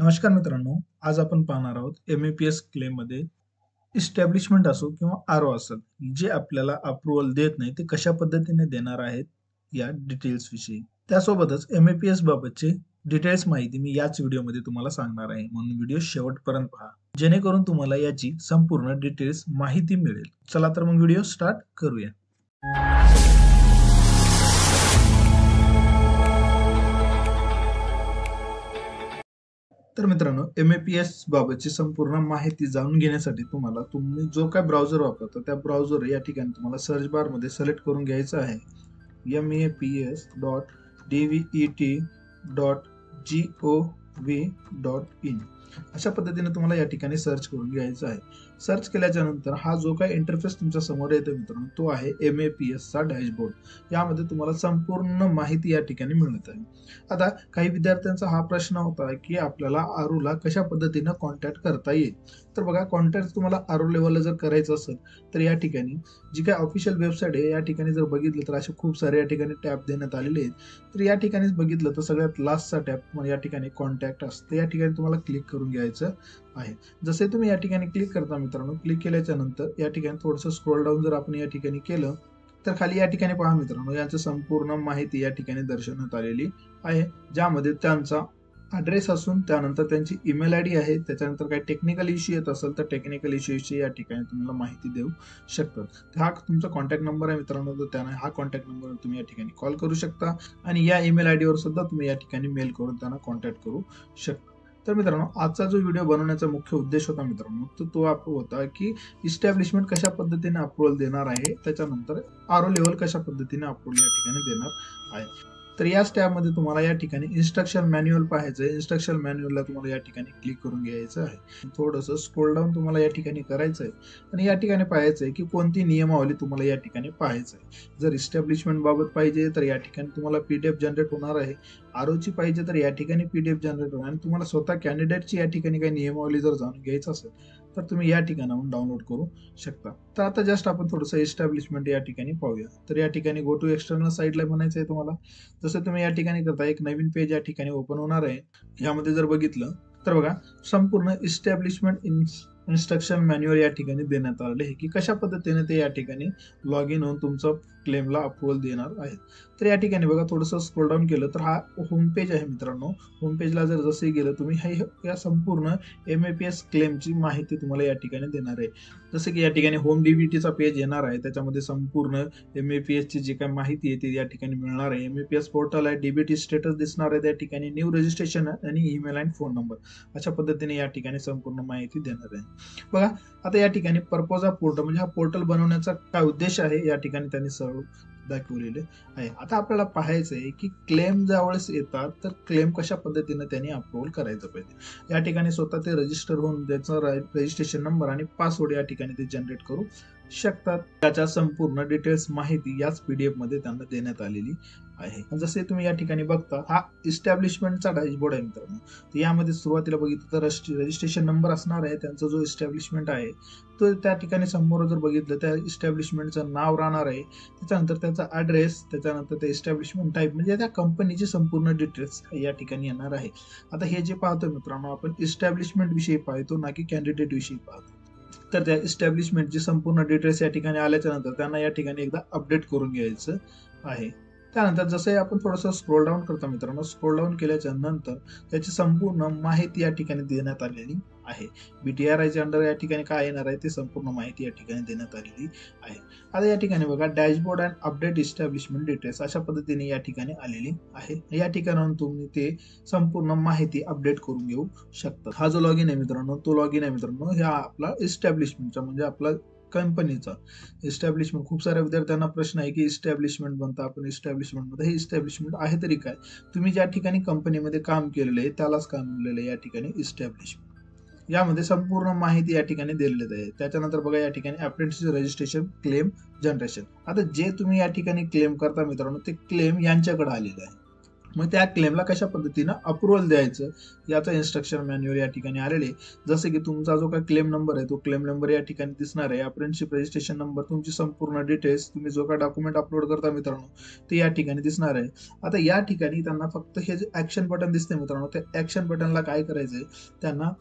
नमस्कार मित्रांनो, आज आपण पाहणार आहोत एम-ए-पी-एस क्लेममध्ये इस्टॅब्लिशमेंट असो किंवा आर-ओ असेल, जे आपल्याला अप्रूव्हल देत नाही, ते कशा पद्धतीने देणार आहेत या डिटेल्स विषयी. त्यासोबतच एम-ए-पी-एस बाबतचे डिटेल्स माहिती मी याच व्हिडिओमध्ये तुम्हाला सांगणार आहे. म्हणून व्हिडिओ शेवटपर्यंत पहा, जेणेकरून तुम्हाला याची संपूर्ण डिटेल्स माहिती मिळेल. चला तर मग व्हिडिओ स्टार्ट करूया. तर मित्रांनो, एम-ए-पी-एस बाबतची संपूर्ण माहिती जाणून घेण्यासाठी तुम्ही जो काय ब्राउझर वापरता त्या ब्राउझर या ठिकाणी तुम्हाला सर्च बारमध्ये सिलेक्ट करून घ्यायचं आहे. maps.dvet.gov.in अशा पद्धतीने तुम्हाला या ठिकाणी सर्च करून घ्यायचं आहे. सर्च केल्याच्या नंतर हा जो काही इंटरफेस तुमच्या समोर येतो मित्रांनो, तो आहे एम-ए-पी-एस चा डॅशबोर्ड. यामध्ये तुम्हाला संपूर्ण माहिती या ठिकाणी मिळत आहे. आता काही विद्यार्थ्यांचा हा प्रश्न होता की आपल्याला आरूला कशा पद्धतीने कॉन्टॅक्ट करता येईल. तर बघा, कॉन्टॅक्ट तुम्हाला आरू लेवलला जर करायचं असेल तर या ठिकाणी जी काही ऑफिशियल वेबसाईट आहे या ठिकाणी जर बघितलं तर असे खूप सारे या ठिकाणी टॅब देण्यात आलेले आहेत. तर या ठिकाणीच बघितलं तर सगळ्यात लास्टचा टॅब या ठिकाणी कॉन्टॅक्ट असते. या ठिकाणी तुम्हाला क्लिक करून घ्यायचं आहे. जसे तुम्ही या ठिकाणी क्लिक करता मित्रांनो, क्लिक केल्याच्या नंतर या ठिकाणी थोडंसं स्क्रोल डाऊन जर आपण या ठिकाणी केलं तर खाली या ठिकाणी पहा मित्रांनो, यांचं संपूर्ण माहिती या ठिकाणी दर्शवण्यात आलेली आहे, ज्यामध्ये त्यांचा ॲड्रेस असून त्यानंतर त्यांची ईमेल आयडी आहे. त्याच्यानंतर काही टेक्निकल इश्यू येत असेल तर टेक्निकल इश्यूची या ठिकाणी तुम्हाला माहिती देऊ शकतात. हा तुमचा कॉन्टॅक्ट नंबर आहे मित्रांनो, तर त्यांना हा कॉन्टॅक्ट नंबर तुम्ही या ठिकाणी कॉल करू शकता आणि या ईमेल आयडीवर सुद्धा तुम्ही या ठिकाणी मेल करून त्यांना कॉन्टॅक्ट करू शकता. तर मित्रांनो, आजचा जो व्हिडिओ बनवण्याचा मुख्य उद्देश होता मित्रांनो, तो होता की इस्टॅब्लिशमेंट कशा पद्धतीने अप्रूव्हल देणार आहे, त्याच्यानंतर आर-ओ लेवल कशा पद्धतीने अप्रूव्हल या ठिकाणी देणार आहे. तर याच टॅबमध्ये तुम्हाला या ठिकाणी इन्स्ट्रक्शन मॅन्युअल पाहायचं आहे. इन्स्ट्रक्शन मॅन्युअलला तुम्हाला या ठिकाणी क्लिक करून घ्यायचं आहे. थोडंसं स्क्रोल डाऊन तुम्हाला या ठिकाणी करायचं आहे आणि या ठिकाणी पाहायचं आहे की कोणती नियमावली तुम्हाला या ठिकाणी पाहायचं आहे. जर इस्टॅब्लिशमेंट बाबत पाहिजे तर या ठिकाणी तुम्हाला PDF जनरेट होणार आहे. आर-ओची पाहिजे तर या ठिकाणी PDF जनरेट होणार आणि तुम्हाला स्वतः कॅन्डिडेटची या ठिकाणी काही नियमावली जर जाणून घ्यायचं असेल तर तुम्ही या ठिकाणाहून डाउनलोड करू शकता. तर आता जस्ट आपण थोडंसं इस्टॅब्लिशमेंट या ठिकाणी पाहूया. तर या ठिकाणी गो टू एक्सटर्नल साईडला म्हणायचं आहे तुम्हाला. जसं तुम्ही या ठिकाणी करता, एक नवीन पेज या ठिकाणी ओपन होणार आहे. यामध्ये जर बघितलं तर बघा, संपूर्ण इस्टॅब्लिशमेंट इन्स्ट्रक्शन मॅन्युअल या ठिकाणी देण्यात आले आहे की कशा पद्धतीने ते या ठिकाणी लॉग इन होऊन तुमचं क्लेमला अप्रूव्हल देणार आहे. तर या ठिकाणी बघा, थोडंसं स्क्रोल डाऊन केलं तर हा होम पेज आहे मित्रांनो. होम पेजला जर जसे गेलं तुम्ही या संपूर्ण एम-ए-पी-एस क्लेमची माहिती तुम्हाला या ठिकाणी देणार आहे. जसं की या ठिकाणी होम डीबीटीचा पेज येणार आहे. त्याच्यामध्ये संपूर्ण एम-ए-पी-एस ची जी काही माहिती आहे ती या ठिकाणी मिळणार आहे. एम-ए-पी-एस पोर्टल आहे, डीबीटी स्टेटस दिसणार आहे त्या ठिकाणी, न्यू रजिस्ट्रेशन आणि ईमेल आणि फोन नंबर अशा पद्धतीने या ठिकाणी संपूर्ण माहिती देणार आहे. बघा, आता या ठिकाणी पर्पज ऑफ पोर्टल म्हणजे हा पोर्टल बनवण्याचा काय उद्देश आहे या ठिकाणी त्यांनी सर्व दाखवलेले आहे. आता आपल्याला पाहायचं आहे की क्लेम ज्यावेळेस येतात तर क्लेम कशा पद्धतीने त्यांनी अप्रूव्हल करायचं पाहिजे. या ठिकाणी स्वतः ते रजिस्टर होऊन त्याचा रजिस्ट्रेशन नंबर आणि पासवर्ड या ठिकाणी ते जनरेट करू शकतात. त्याच्या संपूर्ण डिटेल्स माहिती याच PDF मध्ये त्यांना देण्यात आलेली आहे. जसे तुम्ही या ठिकाणी बघता, हा इस्टॅब्लिशमेंटचा डॅशबोर्ड आहे मित्रांनो. तर यामध्ये सुरुवातीला बघितलं तर रजिस्ट्रेशन नंबर असणार आहे, त्यांचा जो इस्टॅब्लिशमेंट आहे तो त्या ठिकाणी समोर जर बघितलं त्या इस्टॅब्लिशमेंटचं नाव राहणार आहे. त्याच्यानंतर त्याचा ॲड्रेस, त्याच्यानंतर ते इस्टॅब्लिशमेंट टाईप म्हणजे त्या कंपनीची संपूर्ण डिटेल्स या ठिकाणी येणार आहे. आता हे जे पाहतो मित्रांनो, आपण इस्टॅब्लिशमेंट विषयी पाहतो ना की कॅन्डिडेट विषयी पाहतो. तर त्या इस्टॅब्लिशमेंटची संपूर्ण डिटेल्स या ठिकाणी आल्याच्या नंतर त्यांना या ठिकाणी एकदा अपडेट करून घ्यायचं आहे. त्यानंतर जसं आपण थोडंसं स्क्रोल डाऊन करतो मित्रांनो, स्क्रोल डाऊन केल्याच्या नंतर त्याची संपूर्ण माहिती या ठिकाणी देण्यात आलेली आहे. BTRI अंडर या ठिकाणी काय येणार आहे ते संपूर्ण माहिती या ठिकाणी देण्यात आलेली आहे. आता या ठिकाणी बघा, dashboard and update establishment details अशा पद्धतीने या ठिकाणी आलेली आहे. या ठिकाणाहून तुम्ही ते संपूर्ण माहिती अपडेट करून घेऊ शकता. हा जो लॉगिन आहे मित्रांनो, तो लॉगिन आहे मित्रांनो ह्या आपला इस्टॅब्लिशमेंटचा म्हणजे आपला कंपनीचा इस्टॅब्लिशमेंट. खूप साऱ्या विद्यार्थ्यांना प्रश्न आहे की इस्टॅब्लिशमेंट बनता आपण इस्टॅब्लिशमेंटमध्ये, हे इस्टॅब्लिशमेंट आहे तरी काय? तुम्ही ज्या ठिकाणी कंपनीमध्ये काम केलेलं आहे त्यालाच काम म्हणलेलं आहे या ठिकाणी इस्टॅब्लिशमेंट. यामध्ये संपूर्ण माहिती या ठिकाणी दिलेली आहे. त्याच्यानंतर बघा, या ठिकाणी अप्रेंटिस रजिस्ट्रेशन, क्लेम जनरेशन. आता जे तुम्ही या ठिकाणी क्लेम करता मित्रांनो, ते क्लेम यांच्याकडे आलेलं आहे. मग त्या क्लेमला कशा पद्धतीनं अप्रुव्हल द्यायचं याचं इन्स्ट्रक्शन मॅन्युअल या ठिकाणी आलेले. जसे की तुमचा जो काही क्लेम नंबर आहे तो क्लेम नंबर या ठिकाणी दिसणार आहे. अप्रेंटिसशिप रजिस्ट्रेशन नंबर, तुमची संपूर्ण डिटेल्स, तुम्ही जो काही डॉक्युमेंट अपलोड करता मित्रांनो ते या ठिकाणी दिसणार आहे. आता या ठिकाणी त्यांना फक्त हे जे ऍक्शन बटन दिसते मित्रांनो, त्या ऍक्शन बटनला काय करायचंय, त्यांना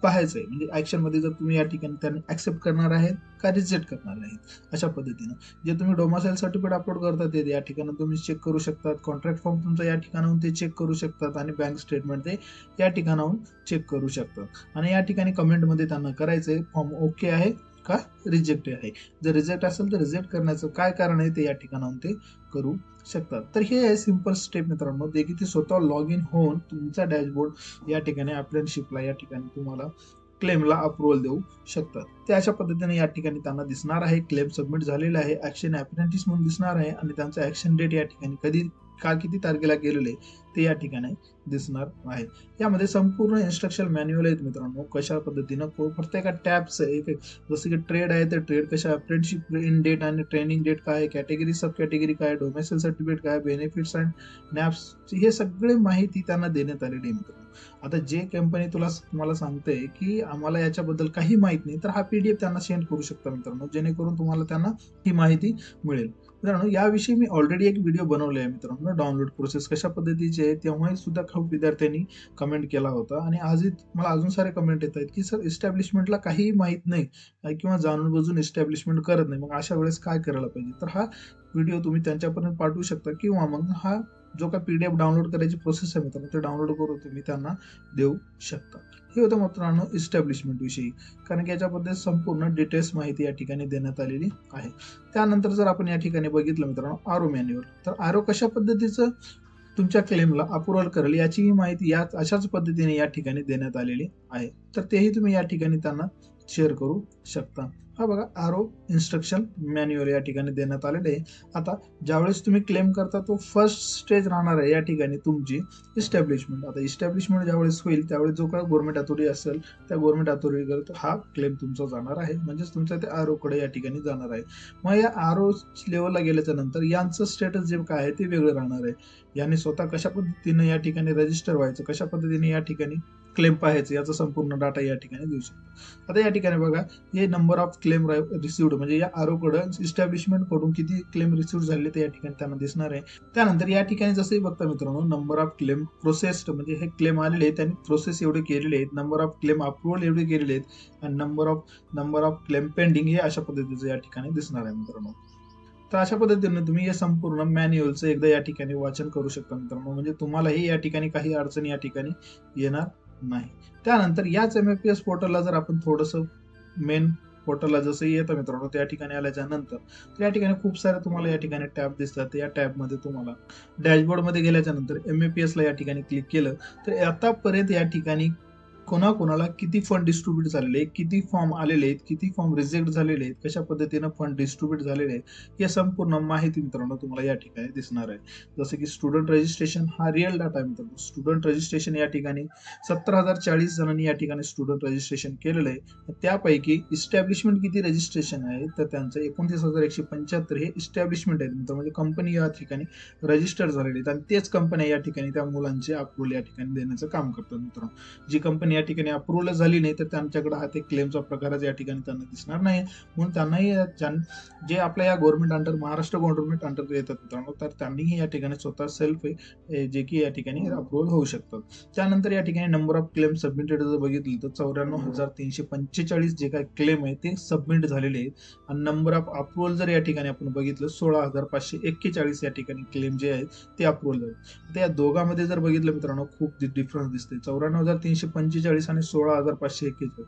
पाहायचंय. म्हणजे ऍक्शन मध्ये जर तुम्ही या ठिकाणी त्यांनी ऍक्सेप्ट करणार आहेत का रिजेक्ट करणार आहेत अशा पद्धतीनं. जे तुम्ही डोमासाईल सर्टिफिकेट अपलोड करता ते या ठिकाणी तुम्ही चेक करू शकतात. कॉन्ट्रॅक्ट फॉर्म तुमचा या ठिकाणाहून ते चेक करू शकतात आणि बँक स्टेटमेंट ते या ठिकाणाहून चेक करू शकतात. आणि या ठिकाणी कमेंटमध्ये त्यांना करायचंय फॉर्म ओके आहे का रिजेक्ट आहे. जर रिजेक्ट असेल तर रिजेक्ट करण्याचं काय कारण आहे ते या ठिकाणाहून ते करू शकतात. तर हे आहे सिंपल स्टेप मित्रांनो, जे की ते स्वतः लॉग इन होऊन तुमचा डॅशबोर्ड या ठिकाणी अप्रेंटिसशिपला या ठिकाणी तुम्हाला क्लेमला अप्रुव्हल देऊ शकतात. ते अशा पद्धतीने या ठिकाणी त्यांना दिसणार आहे. क्लेम सबमिट झालेला आहे, ऍक्शन अप्रेंटिस म्हणून दिसणार आहे आणि त्यांचं ऍक्शन डेट या ठिकाणी कधी किती तारखेला केलेलं आहे ते या ठिकाणी दिसणार आहे. यामध्ये संपूर्ण इन्स्ट्रक्शन मॅन्युअल आहेत मित्रांनो, कशा पद्धतीनं प्रत्येक टॅबचं एक जसं की ट्रेड आहे तर ट्रेड कशा, अप्रेंटिसशिप इन डेट आणि ट्रेनिंग डेट काय आहे, कॅटेगरी सब कॅटेगरी काय, डोमेसाईल सर्टिफिकेट काय, बेनिफिट्स अँड नॅप्स, हे सगळे माहिती त्यांना देण्यात आलेली आहे मित्रांनो. आता जे कंपनी तुम्हाला सांगते की आम्हाला याच्याबद्दल काही माहित नाही, तर हा PDF त्यांना सेंड करू शकता मित्रांनो, जेणेकरून तुम्हाला त्यांना ही माहिती मिळेल. मित्रांनो याविषयी मी ऑलरेडी एक व्हिडिओ बनवला आहे मित्रांनो, डाउनलोड प्रोसेस कशा पद्धतीची आहे, तेव्हाही सुद्धा खूप विद्यार्थ्यांनी कमेंट केला होता आणि आजही मला अजून सारे कमेंट येत आहेत की सर इस्टॅब्लिशमेंटला काही माहित नाही किंवा जाणून बुजून इस्टॅब्लिशमेंट करत नाही, मग अशा वेळेस काय करायला पाहिजे. तर हा व्हिडिओ तुम्ही त्यांच्यापर्यंत पाठवू शकता किंवा मग हा जो काय PDF डाउनलोड करायची प्रोसेस आहे मित्रांनो ते डाउनलोड करून तुम्ही त्यांना देऊ शकता. हे होतं मित्रांनो इस्टॅब्लिशमेंट विषयी, कारण की याच्याबद्दल संपूर्ण डिटेल्स माहिती या ठिकाणी देण्यात आलेली आहे. त्यानंतर जर आपण या ठिकाणी बघितलं मित्रांनो आरो मॅन्युअल, तर आरो कशा पद्धतीचं तुमच्या क्लेमला अप्रुव्हल करेल याची माहिती या अशाच पद्धतीने या ठिकाणी देण्यात आलेली आहे. तर तेही तुम्ही या ठिकाणी त्यांना शेअर करू शकता. हा बघा आरो इन्स्ट्रक्शन मॅन्युअल या ठिकाणी देण्यात आलेले आहे. आता ज्यावेळेस तुम्ही क्लेम करता तो फर्स्ट स्टेज राहणार आहे या ठिकाणी तुमची इस्टॅब्लिशमेंट. आता इस्टॅब्लिशमेंट ज्यावेळेस होईल त्यावेळेस जो काय गव्हर्नमेंट अथॉरिटी असेल त्या गव्हर्नमेंट अथॉरिटीकडे हा क्लेम तुमचा जाणार आहे, म्हणजेच तुमच्या त्या आरो कडे या ठिकाणी जाणार आहे. मग या आरो लेवलला गेल्याच्या नंतर यांचं स्टेटस जे काय आहे ते वेगळं राहणार आहे. यांनी स्वतः कशा पद्धतीने या ठिकाणी रजिस्टर व्हायचं, कशा पद्धतीने या ठिकाणी क्लेम पाहायचं याचा संपूर्ण डाटा या ठिकाणी देऊ शकतो. आता या ठिकाणी बघा हे नंबर ऑफ क्लेम रिसिव्ड, म्हणजे या आरो कडून इस्टॅब्लिशमेंट कडून किती क्लेम रिसिव्ड झाले ते या ठिकाणी त्यांना दिसणार आहे. त्यानंतर या ठिकाणी जसंही बघता मित्रांनो नंबर ऑफ क्लेम प्रोसेस्ड, म्हणजे हे क्लेम आलेले आहेत त्यांनी प्रोसेस एवढे केलेले आहेत, नंबर ऑफ क्लेम अप्रुव्हल एवढे केलेले आहेत आणि नंबर ऑफ क्लेम पेंडिंग हे अशा पद्धतीचं या ठिकाणी दिसणार आहे मित्रांनो. तर अशा पद्धतीने तुम्ही हे संपूर्ण मॅन्युअलचं एकदा या ठिकाणी वाचन करू शकता मित्रांनो, म्हणजे तुम्हालाही या ठिकाणी काही अडचणी या ठिकाणी येणार नाही. त्यानंतर याच MAPS पोर्टलला जर आपण थोडंसं मेन पोर्टलला जसं येतं मित्रांनो त्या ठिकाणी आल्याच्या नंतर या ठिकाणी खूप सारे तुम्हाला या ठिकाणी टॅब दिसतात. या टॅबमध्ये तुम्हाला डॅशबोर्डमध्ये गेल्याच्या नंतर MAPS ला या ठिकाणी क्लिक केलं तर आतापर्यंत या ठिकाणी कोणाकोणाला किती फंड डिस्ट्रीब्यूट झालेले आहेत, किती फॉर्म आलेले आहेत, किती फॉर्म रिजेक्ट झालेले आहेत, कशा पद्धतीनं फंड डिस्ट्रीब्यूट झालेले आहेत या संपूर्ण माहिती मित्रांनो तुम्हाला या ठिकाणी दिसणार आहे. जसं की स्टुडंट रजिस्ट्रेशन हा रिअल डाटा आहे मित्रांनो. स्टुडंट रजिस्ट्रेशन या ठिकाणी 17,040 जणांनी या ठिकाणी स्टुडंट रजिस्ट्रेशन केलेलं आहे. त्यापैकी इस्टॅब्लिशमेंट किती रजिस्ट्रेशन आहे तर त्यांचं 29,175 हे इस्टॅब्लिशमेंट आहेत मित्रांनो, म्हणजे कंपनी या ठिकाणी रजिस्टर झालेली आहेत आणि तेच कंपन्या या ठिकाणी त्या मुलांचे अप्रुव्हल या ठिकाणी देण्याचं काम करतात मित्रांनो. जी कंपनी या ठिकाणी अप्रुव्हल झाली नाही तर त्यांच्याकडे हा ते क्लेमचा प्रकारच या ठिकाणी त्यांना दिसणार नाही. म्हणून त्यांनाही जे आपल्या या government under Maharashtra government under येतात मित्रांनो तर त्यांनीही या ठिकाणी स्वतः सेल्फ जे की या ठिकाणी अप्रुव्हल होऊ शकतात. त्यानंतर या ठिकाणी नंबर ऑफ क्लेम सबमिटेड जर बघितलं तर 94,345 जे काही क्लेम आहे ते सबमिट झालेले आहेत आणि नंबर ऑफ अप्रुव्हल जर या ठिकाणी आपण बघितलं 16,541 या ठिकाणी क्लेम जे आहेत ते अप्रुव्हल झाले. तर या दोघांमध्ये जर बघितलं मित्रांनो खूप डिफरन्स दिसते, 94,345 आणि 16,541.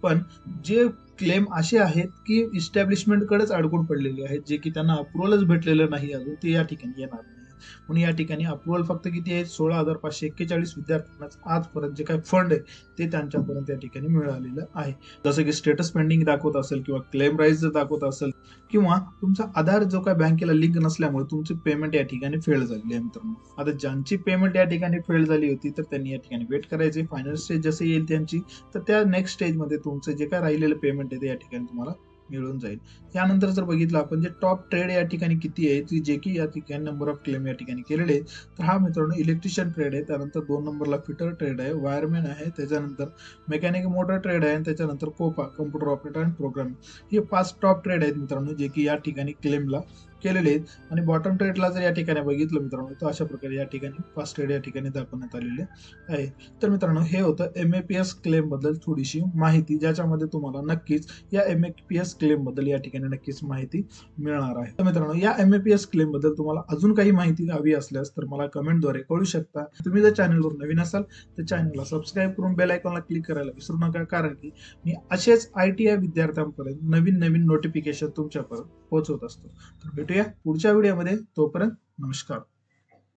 पण जे क्लेम असे आहेत की इस्टॅब्लिशमेंट कडेच अडकून पडलेले आहेत, जे की त्यांना अप्रुव्हलच भेटलेलं नाही अजून, ते या ठिकाणी येणार नाही. म्हणून या ठिकाणी अप्रुव्हल फक्त किती आहे 16,541 विद्यार्थ्यांनाच आजपर्यंत जे काही फंड आहे ते त्यांच्यापर्यंत या ठिकाणी मिळालेलं आहे. जसं की स्टेटस पेंडिंग दाखवत असेल किंवा क्लेम राईज जर दाखवत असेल किंवा तुमचा आधार जो काय बँकेला लिंक नसल्यामुळे तुमची पेमेंट या ठिकाणी फेल झालेली आहे मित्रांनो. आता ज्यांची पेमेंट या ठिकाणी फेल झाली होती तर त्यांनी या ठिकाणी वेट करायचे. फायनल स्टेज जसे येईल त्यांची तर त्या नेक्स्ट स्टेजमध्ये तुमचं जे काय राहिलेलं पेमेंट आहे ते या ठिकाणी तुम्हाला मिळून जाईल. यानंतर जर बघितलं आपण जे टॉप ट्रेड या ठिकाणी किती आहे, जे की या ठिकाणी नंबर ऑफ क्लेम या ठिकाणी केलेले आहेत, तर हा मित्रांनो इलेक्ट्रिशियन ट्रेड आहे, त्यानंतर 2 नंबरला फिटर ट्रेड आहे, वायरमॅन आहे, त्याच्यानंतर मेकॅनिक मोटर ट्रेड आहे आणि त्याच्यानंतर कोपा कम्प्युटर ऑपरेटर आणि प्रोग्रामिंग, हे 5 टॉप ट्रेड आहेत मित्रांनो, जे की या ठिकाणी क्लेमला केलेले आहेत. आणि बॉटम ट्रेडला जर या ठिकाणी बघितलं मित्रांनो, तर अशा प्रकारे या ठिकाणी 5 ट्रेड या ठिकाणी दाखवण्यात आलेले आहे. तर मित्रांनो हे होतं MAPS क्लेम बद्दल थोडीशी माहिती, ज्याच्यामध्ये तुम्हाला नक्कीच या MAPS क्लेम बद्दल या ठिकाणी नक्कीच माहिती मिळणार आहे. तर मित्रांनो या MAPS क्लेम बद्दल तुम्हाला अजून काही माहिती हवी असल्यास तर मला कमेंटद्वारे कळू शकता. तुम्ही जर चॅनलवर नवीन असाल तर चॅनलला सबस्क्राईब करून बेल आयकॉनला क्लिक करायला विसरू नका, कारण की मी असेच ITI विद्यार्थ्यांपर्यंत नवीन नवीन नोटिफिकेशन तुमच्यापर्यंत पोहोचवत असतो. तर भेटूया पुढच्या व्हिडिओमध्ये, तोपर्यंत नमस्कार.